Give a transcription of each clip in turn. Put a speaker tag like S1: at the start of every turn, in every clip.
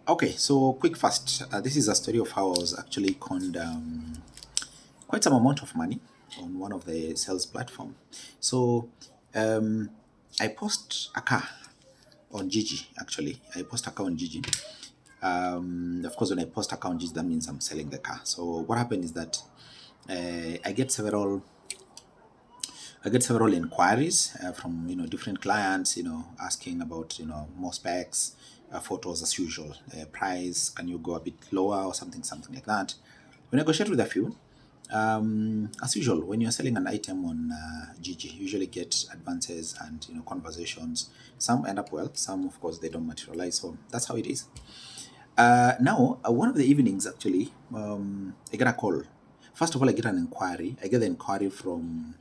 S1: Okay, so quick fast. This is a story of how I was actually conned quite some amount of money on one of the sales platform. So um, I post a car on Gigi. Actually, I post a car on Gigi. Of course, when I post a car on Gigi, that means I'm selling the car. So what happened is that I get several inquiries from different clients, asking about more specs, photos as usual, price. Can you go a bit lower or something like that? We negotiate with a few. As usual, when you're selling an item on Gigi, you usually get advances and conversations. Some end up well, some of course they don't materialize. So that's how it is. Now, one of the evenings actually, I get a call. First of all, I get an inquiry. I get the inquiry from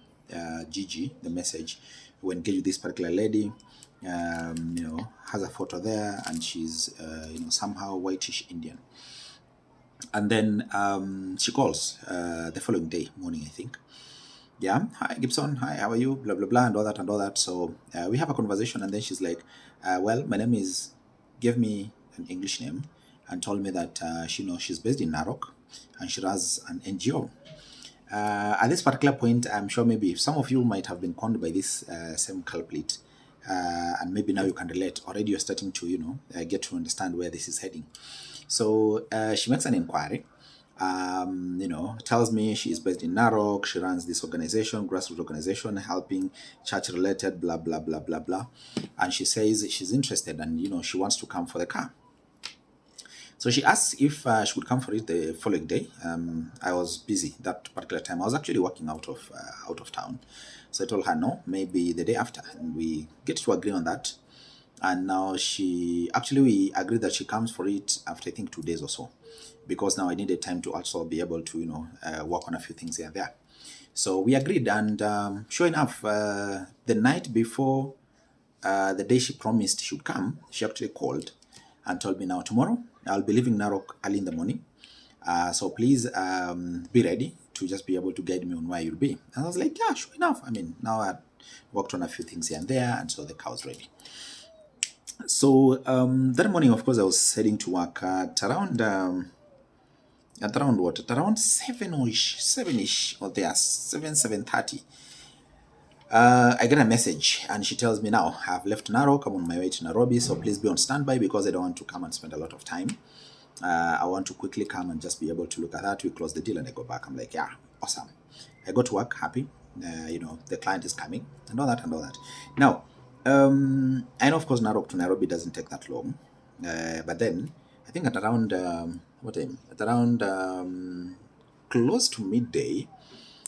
S1: Gigi, the message. We engage with this particular lady. Has a photo there, and she's somehow whitish Indian. And then she calls the following day morning, I think. Yeah, hi Gibson, hi, how are you? Blah blah blah, and all that and all that. So we have a conversation, and then she's like, "Well, my name is," gave me an English name, and told me that she's based in Narok, and she runs an NGO. At this particular point, I'm sure maybe some of you might have been conned by this same culprit, and maybe now you can relate. Already, you're starting to get to understand where this is heading. So she makes an inquiry. Tells me she is based in Narok. She runs this organization, grassroots organization, helping church-related, blah blah blah blah blah. And she says she's interested, and she wants to come for the car. So she asked if she would come for it the following day. I was busy that particular time. I was actually working out of town. So I told her no, maybe the day after, and we get to agree on that. And now we agreed that she comes for it after I think 2 days or so, because now I needed time to also be able to work on a few things here and there. So we agreed, and sure enough, the night before the day she promised she would come, she actually called and told me, now tomorrow I'll be leaving Narok early in the morning. So please be ready to just be able to guide me on where you'll be. And I was like, yeah, sure enough. I mean, now I worked on a few things here and there, and so the car was ready. So that morning, of course, I was heading to work at around what? At around 7-ish, or there, 7:30. I get a message, and she tells me, now I've left Narok, I'm on my way to Nairobi, so please be on standby because I don't want to come and spend a lot of time. I want to quickly come and just be able to look at that. We close the deal and I go back. I'm like, yeah, awesome. I go to work happy. The client is coming and all that and all that. Now, I know, of course, Narok to Nairobi doesn't take that long. But then, I think at around, what time? At around close to midday,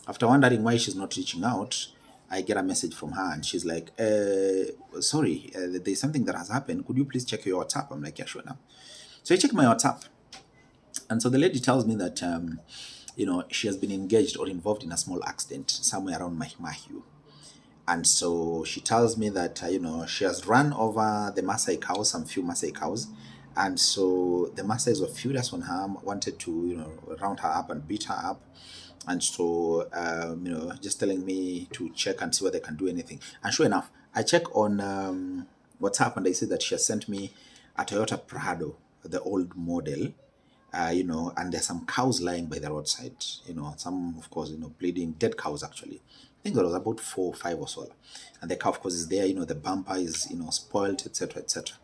S1: after wondering why she's not reaching out, I get a message from her, and she's like, sorry, there's something that has happened. Could you please check your WhatsApp? I'm like, yeah, sure now. So I check my WhatsApp, and so the lady tells me that, she has been engaged or involved in a small accident somewhere around Mahimahiu. And so she tells me that, she has run over the Maasai cows, some few Maasai cows. And so the Maasais were furious on her, wanted to, round her up and beat her up. And so, just telling me to check and see whether they can do anything. And sure enough, I check on WhatsApp, and they say that she has sent me a Toyota Prado, the old model, and there's some cows lying by the roadside, some, of course, bleeding, dead cows actually. I think there was about 4 or 5 or so. And the cow, of course, is there, the bumper is, spoiled, etc., etc.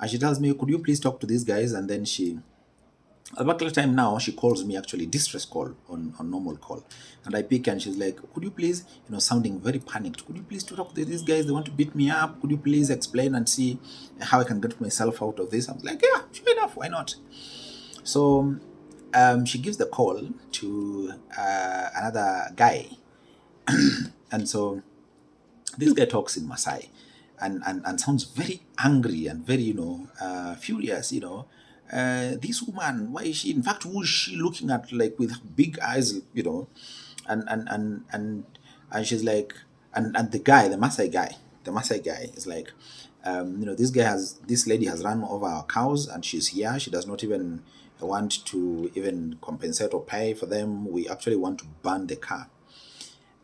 S1: And she tells me, could you please talk to these guys? And then at particular time now, she calls me actually distress call on normal call. And I pick, and she's like, could you please, sounding very panicked, could you please talk to these guys? They want to beat me up. Could you please explain and see how I can get myself out of this? I was like, yeah, sure enough, why not? So she gives the call to another guy. And so this guy talks in Maasai and sounds very angry and very, furious, this woman, why is she, in fact, who is she looking at, like, with big eyes, and she's like, and the guy, the Maasai guy is like, this lady has run over our cows, and she's here. She does not even want to even compensate or pay for them. We actually want to burn the car.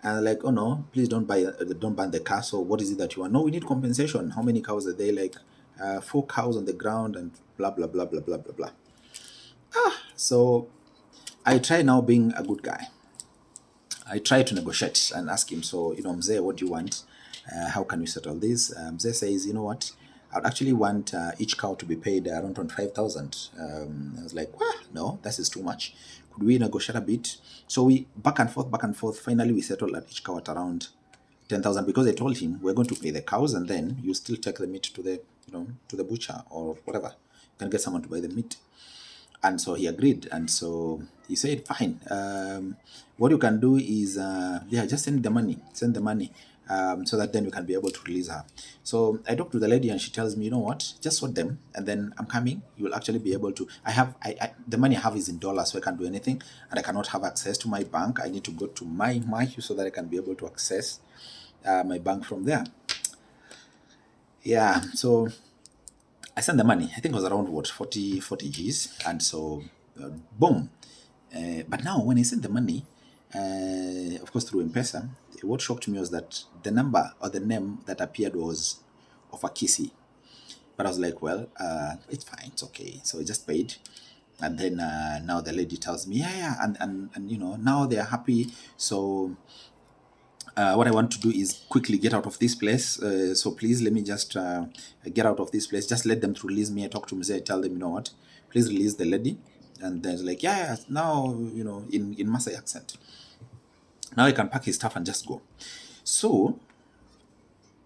S1: And like, oh no, please don't ban the car. So what is it that you want? No, we need compensation. How many cows are there? Like, 4 cows on the ground and blah blah blah blah blah blah blah. So I try now being a good guy. I try to negotiate and ask him, so, Mzee, what do you want? How can we settle this? Mzee says, you know what? I'd actually want each cow to be paid around 25,000. I was like, well, no, this is too much. Could we negotiate a bit? So we back and forth, back and forth. Finally, we settled at each cow at around 10,000, because I told him we're going to pay the cows and then you still take the meat to the butcher or whatever. You can get someone to buy the meat. And so he agreed. And so he said, fine. What you can do is, just send the money. So that then we can be able to release her. So I talked to the lady and she tells me, you know what, just sort them and then I'm coming. You will actually be able to, the money I have is in dollars, so I can't do anything. And I cannot have access to my bank. I need to go to my so that I can be able to access my bank from there. Yeah, so I sent the money. I think it was around 40 Gs. And so, boom. But now when I sent the money, of course through M-Pesa, what shocked me was that the number or the name that appeared was of a Kisi. But I was like, well, it's fine, it's okay. So I just paid. And then now the lady tells me, yeah, and now they're happy. So what I want to do is quickly get out of this place. So please let me just get out of this place. Just let them to release me. I talk to Mzee, I tell them, you know what, please release the lady. And then it's like, yeah, now, in Masai accent. Now he can pack his stuff and just go. So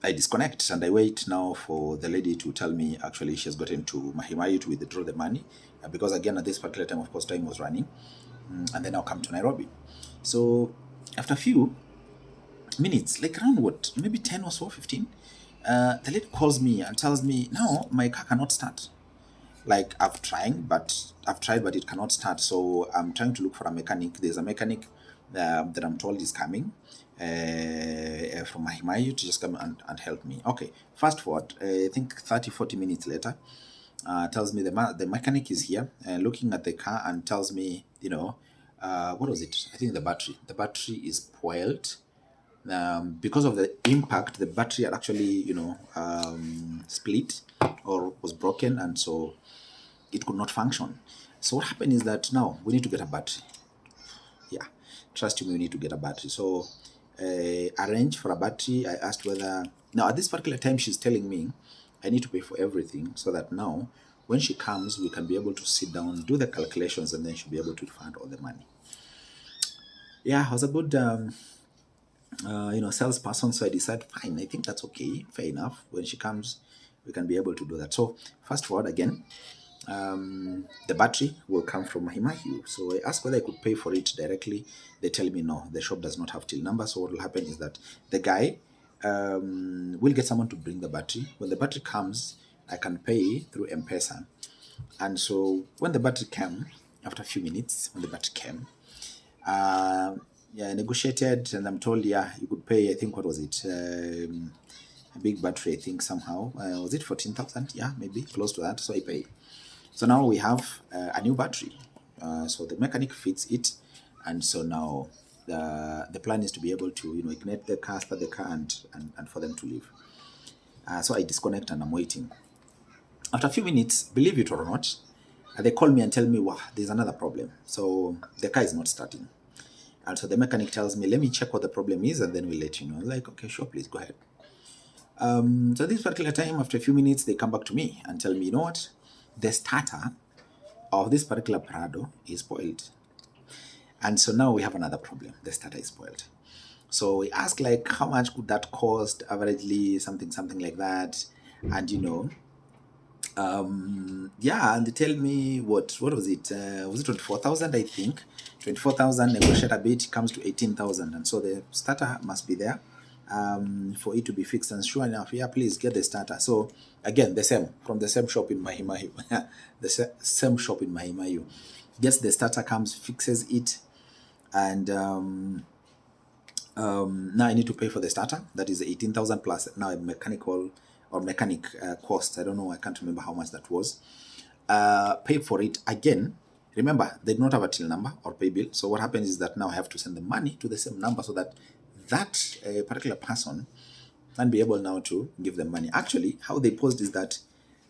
S1: I disconnect and I wait now for the lady to tell me actually she's gotten to Mahimayu to withdraw the money. Because again, at this particular time, of course, time was running. And then I'll come to Nairobi. So after a few minutes, like around maybe 10 or so, 15, the lady calls me and tells me, no, my car cannot start. Like I've tried, but it cannot start. So I'm trying to look for a mechanic. There's a mechanic that I'm told is coming from Mahimayu to just come and help me. Okay, fast forward, I think 30, 40 minutes later, tells me the mechanic is here, looking at the car and tells me, what was it? I think the battery. The battery is spoiled. Because of the impact, the battery had actually, split or was broken, and so it could not function. So what happened is that now we need to get a battery. Yeah, trust me, we need to get a battery. So arrange for a battery. I asked whether, now at this particular time she's telling me I need to pay for everything, so that now when she comes we can be able to sit down, do the calculations, and then she'll be able to refund all the money. Yeah, I was a good salesperson, so I decided, fine, I think that's okay, fair enough. When she comes, we can be able to do that. So fast forward again, the battery will come from Mahimayu. So I asked whether I could pay for it directly. They tell me no, the shop does not have till number. So what will happen is that the guy will get someone to bring the battery. When the battery comes, I can pay through M-Pesa. And so when the battery came, after a few minutes, when the battery came, I negotiated, and I'm told, yeah, you could pay, I think, what was it? A big battery, I think, somehow. Was it 14,000? Yeah, maybe close to that. So I pay. So now we have a new battery. So the mechanic fits it. And so now the plan is to be able to, ignite the car, start the car, and for them to leave. So I disconnect and I'm waiting. After a few minutes, believe it or not, they call me and tell me, wow, there's another problem. So the car is not starting. And so the mechanic tells me, let me check what the problem is and then we'll let you know. I'm like, okay, sure, please go ahead. So this particular time, after a few minutes, they come back to me and tell me, you know what? The starter of this particular Prado is spoiled. And so now we have another problem. The starter is spoiled. So we ask, like, how much could that cost averagely, something like that. And and they tell me what was it? Was it 24,000? I think 24,000. Negotiate a bit, comes to 18,000, and so the starter must be there for it to be fixed. And sure enough, yeah, please get the starter. So again, the same from the same shop in Mahimayu, same shop in Mahimayu. Gets the starter, comes, fixes it, and now I need to pay for the starter. That is 18,000 plus now a mechanic cost. I don't know. I can't remember how much that was. Pay for it again. Remember, they do not have a till number or pay bill. So what happens is that now I have to send the money to the same number so that that particular person and be able now to give them money. Actually, how they posed is that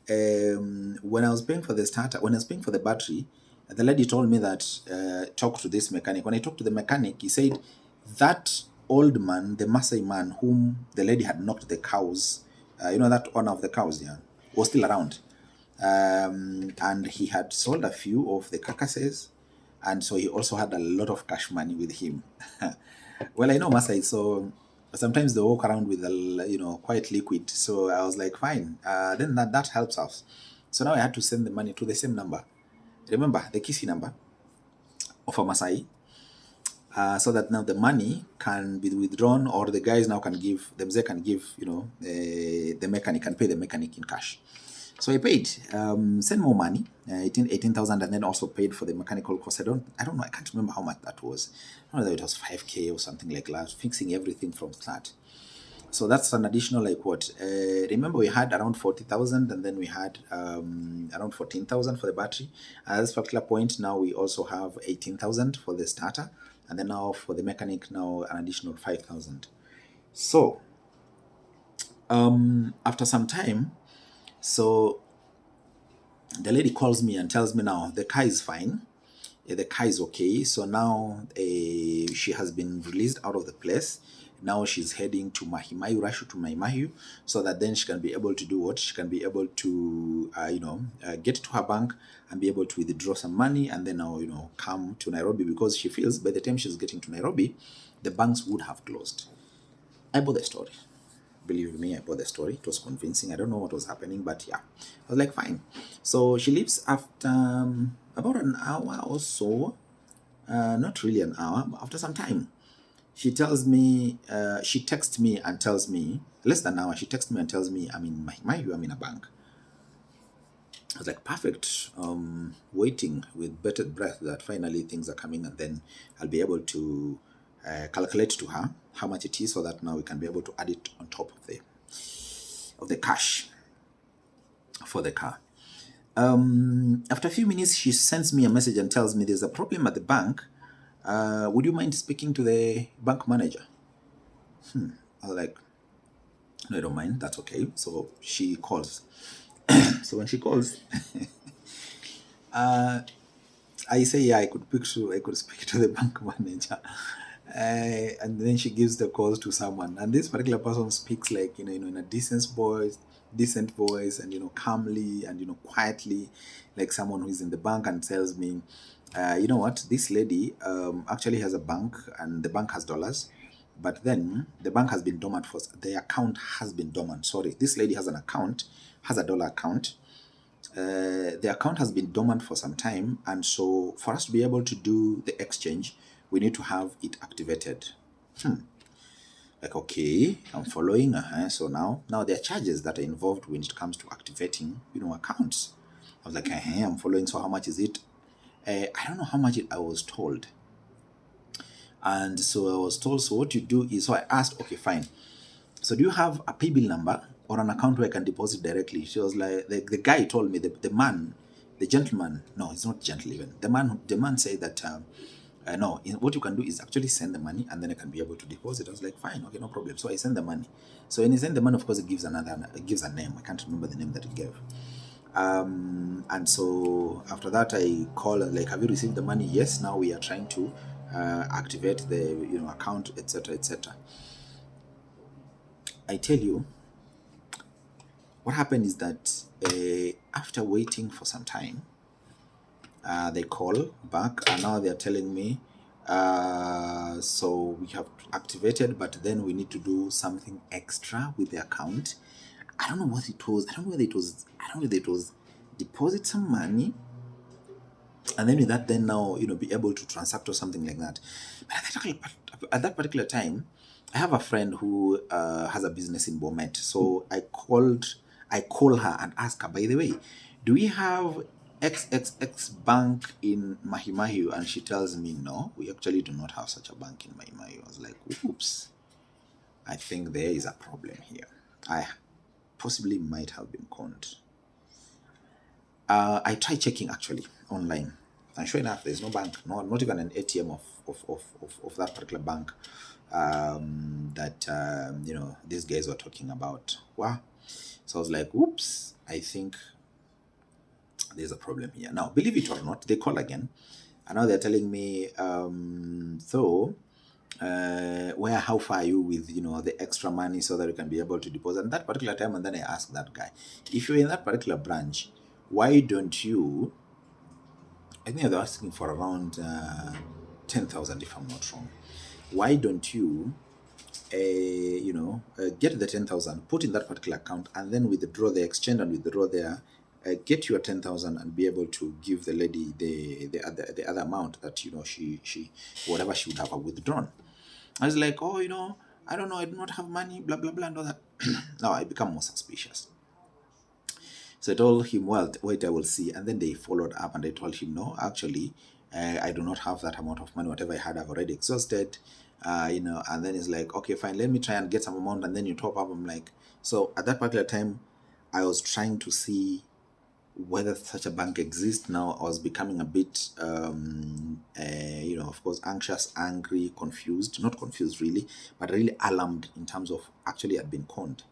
S1: when I was paying for the starter, when I was paying for the battery, the lady told me that talk to this mechanic. When I talked to the mechanic, he said that old man, the Maasai man whom the lady had knocked the cows, that owner of the cows, yeah, was still around. And he had sold a few of the carcasses, and so he also had a lot of cash money with him. Well, I know Masai, so sometimes they walk around with quite liquid. So I was like, fine. Then that helps us. So now I had to send the money to the same number. Remember the Kisi number of a Masai, so that now the money can be withdrawn, or the guys now can give them. They can give the mechanic, can pay the mechanic in cash. So I paid, sent more money, 18,000, and then also paid for the mechanical cost. I don't know, I can't remember how much that was. I don't know whether it was 5K or something like that, fixing everything from start. So that's an additional, like what? Remember, we had around 40,000, and then we had around 14,000 for the battery. At this particular point, now we also have 18,000 for the starter, and then now for the mechanic, now an additional 5,000. So after some time, so the lady calls me and tells me now the car is fine, the car is okay. So now she has been released out of the place. Now she's heading to Mahimayu, Russia to Mahimayu, so that then she can be able to do what? She can be able to, get to her bank and be able to withdraw some money, and then now, come to Nairobi, because she feels by the time she's getting to Nairobi, the banks would have closed. I bought the story. Believe me, I bought the story. It was convincing. I don't know what was happening, but yeah, I was like, fine. So she leaves after about an hour or so. Not really an hour, but after some time, she tells me, she texts me and tells me, less than an hour, she texts me and tells me, I'm in Mahimayu, I'm in a bank. I was like, perfect. Waiting with bated breath that finally things are coming, and then I'll be able to calculate to her how much it is, so that now we can be able to add it on top of the cash for the car. After a few minutes, she sends me a message and tells me there's a problem at the bank. Would you mind speaking to the bank manager? I was like, no, I don't mind. That's okay. So she calls. So when she calls, I say, yeah, I could speak to the bank manager. And then she gives the calls to someone, and this particular person speaks like in a decent voice, and calmly and quietly, like someone who is in the bank, and tells me, you know what, this lady actually has a bank, and the bank has dollars, but then the bank has been dormant the account has been dormant. Sorry, this lady has an account, has a dollar account. The account has been dormant for some time, and so for us to be able to do the exchange, we need to have it activated. Like, okay, I'm following. So now there are charges that are involved when it comes to activating, accounts. I was like, I'm following. So how much is it? I don't know how much I was told. And so I was told, so what you do is, so I asked, okay, fine. So do you have a pay bill number or an account where I can deposit directly? She was like, the guy told me, the gentleman, no, it's not gentle even. The man said that, no, what you can do is actually send the money, and then I can be able to deposit. I was like, fine, okay, no problem. So I send the money. So when he sent the money, of course, it gives a name. I can't remember the name that it gave. And so after that, I call, like, have you received the money? Yes, now we are trying to activate the account, etc., etc. I tell you, what happened is that after waiting for some time, they call back, and now they're telling me, so we have activated, but then we need to do something extra with the account. I don't know what it was. I don't know whether it was deposit some money, and then with that, then now be able to transact or something like that. But at that particular time, I have a friend who has a business in Bomet. So I call her and ask her, by the way, do we have XXX bank in Mahimayu? And she tells me, no, we actually do not have such a bank in Mahimayu. I was like, oops, I think there is a problem here. I possibly might have been conned. I tried checking actually online, and sure enough, there's no bank, not even an ATM of that particular bank that these guys were talking about. Wow. So I was like, oops, I think there's a problem here. Now, believe it or not, they call again, and now they're telling me, where, how far are you with the extra money so that you can be able to deposit? And that particular time, and then I asked that guy, if you're in that particular branch, why don't you? I think they're asking for around 10,000, if I'm not wrong. Why don't you get the 10,000, put in that particular account, and then withdraw the exchange and withdraw there, get your 10,000 and be able to give the lady the other amount that she whatever she would have withdrawn. I was like, oh, I don't know, I do not have money, blah blah blah, and all that. Now I become more suspicious. So I told him, well, wait, I will see. And then they followed up and I told him, no, actually, I do not have that amount of money. Whatever I had, I've already exhausted. And then it's like, okay, fine, let me try and get some amount and then you top up. I'm like, so at that particular time, I was trying to see whether such a bank exists. Now I was becoming a bit, of course, anxious, angry, confused, not confused really, but really alarmed in terms of actually I'd been conned.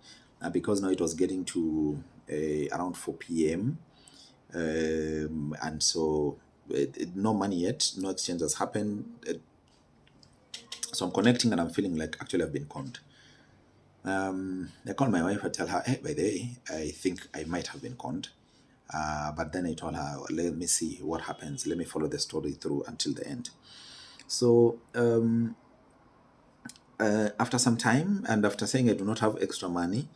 S1: Because now it was getting to around 4 p.m. And so no money yet, no exchange has happened. So I'm connecting and I'm feeling like actually I've been conned. I called my wife. I tell her, hey, by the way, I think I might have been conned. But then I told her, let me see what happens. Let me follow the story through until the end. So after some time and after saying I do not have extra money,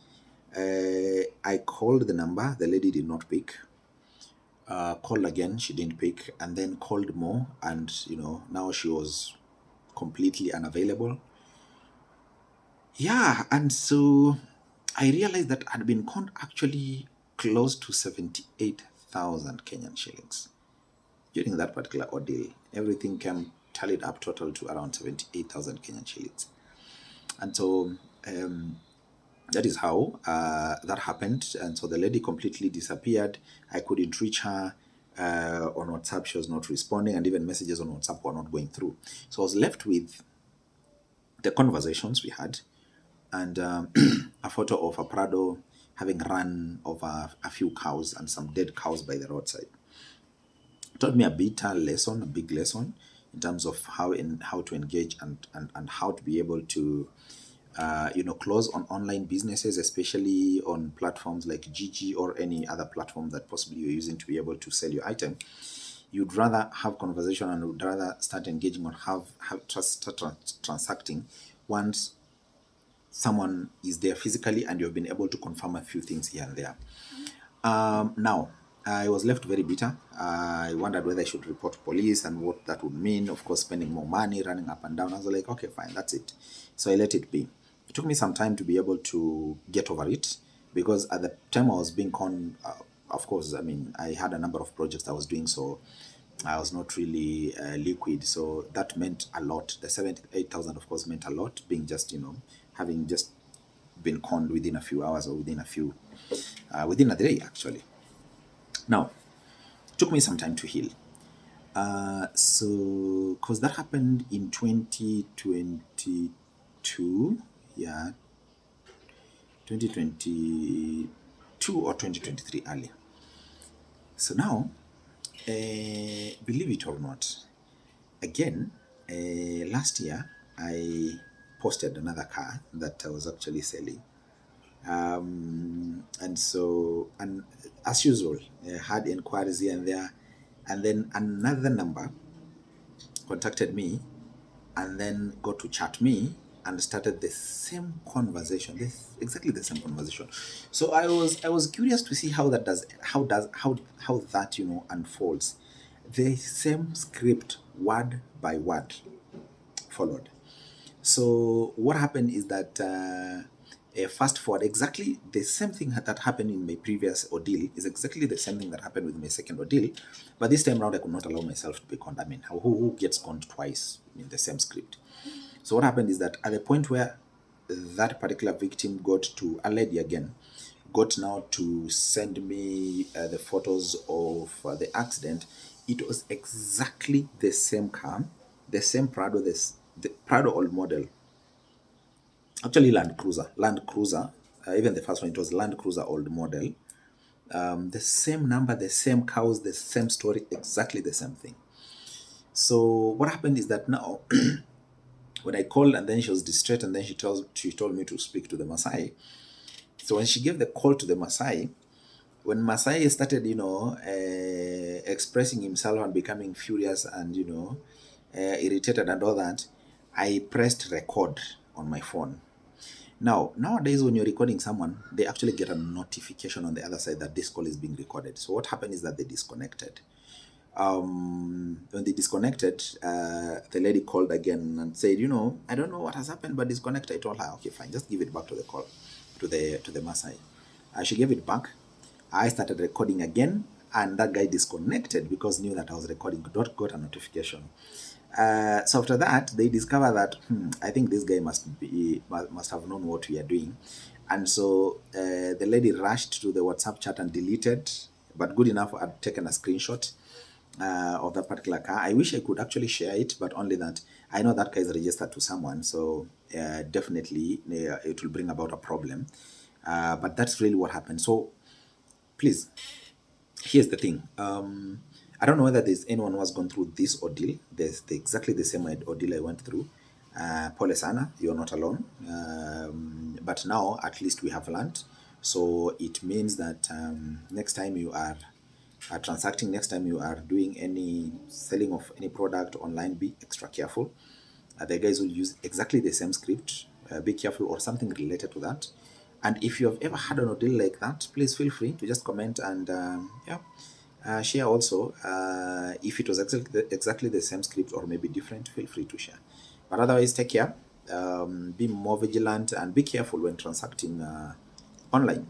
S1: I called the number. The lady did not pick. Called again, she didn't pick, and then called more, and now she was completely unavailable. Yeah, and so I realized that I'd been conned actually close to 78,000 Kenyan shillings during that particular ordeal. Everything came tallied up total to around 78,000 Kenyan shillings. And so that is how that happened. And so the lady completely disappeared. I couldn't reach her on WhatsApp. She was not responding, and even messages on WhatsApp were not going through. So I was left with the conversations we had and a photo of a Prado having run over a few cows and some dead cows by the roadside. It taught me a bitter lesson, a big lesson in terms of how to engage and how to be able to close on online businesses, especially on platforms like Gigi or any other platform that possibly you're using to be able to sell your item. You'd rather have conversation and would rather start engaging or start transacting once someone is there physically and you've been able to confirm a few things here and there. Now, I was left very bitter. I wondered whether I should report police and what that would mean. Of course, spending more money, running up and down. I was like, okay, fine, that's it. So I let it be. It took me some time to be able to get over it because at the time I was being conned, of course, I mean, I had a number of projects I was doing, so I was not really liquid. So that meant a lot. The 78,000, of course, meant a lot, being just, having just been conned within a few hours or within a day, actually. Now, it took me some time to heal. So, because that happened in 2022, yeah, 2022 or 2023 early. So now, believe it or not, again, last year, I posted another car that I was actually selling. And as usual, had inquiries here and there, and then another number contacted me and then got to chat me and started the same conversation, exactly the same conversation. So I was curious to see how that unfolds. The same script, word by word, followed. So what happened is that fast forward, exactly the same thing that happened in my previous ordeal is exactly the same thing that happened with my second ordeal. But this time around, I could not allow myself to be conned. I mean, who gets conned twice in the same script? So what happened is that at the point where that particular victim got to a lady again, got now to send me the photos of the accident, it was exactly the same car, the same Prado, the Prado old model, actually Land Cruiser, even the first one, it was Land Cruiser old model. The same number, the same cows, the same story, exactly the same thing. So what happened is that now, when I called and then she was distraught, and then she told me to speak to the Maasai. So when she gave the call to the Maasai, when Maasai started, expressing himself and becoming furious and irritated and all that, I pressed record on my phone. Now, nowadays, when you're recording someone, they actually get a notification on the other side that this call is being recorded. So what happened is that they disconnected. When they disconnected, the lady called again and said, I don't know what has happened, but disconnect. I told her, okay, fine, just give it back to the call, to the Maasai. She gave it back. I started recording again, and that guy disconnected because knew that I was recording. Got a notification. So after that, they discover that I think this guy must have known what we are doing, and so the lady rushed to the WhatsApp chat and deleted. But good enough, I'd taken a screenshot of that particular car. I wish I could actually share it, but only that I know that car is registered to someone, so definitely it will bring about a problem. But that's really what happened. So please, here's the thing. I don't know whether there's anyone who has gone through this ordeal. There's exactly the same ordeal I went through. Pole sana, you're not alone. But now at least we have learned. So it means that next time you are transacting, next time you are doing any selling of any product online, be extra careful. The guys will use exactly the same script. Be careful, or something related to that. And if you have ever had an ordeal like that, please feel free to just comment and share also. If it was exactly the same script or maybe different, feel free to share. But otherwise, take care. Be more vigilant and be careful when transacting online.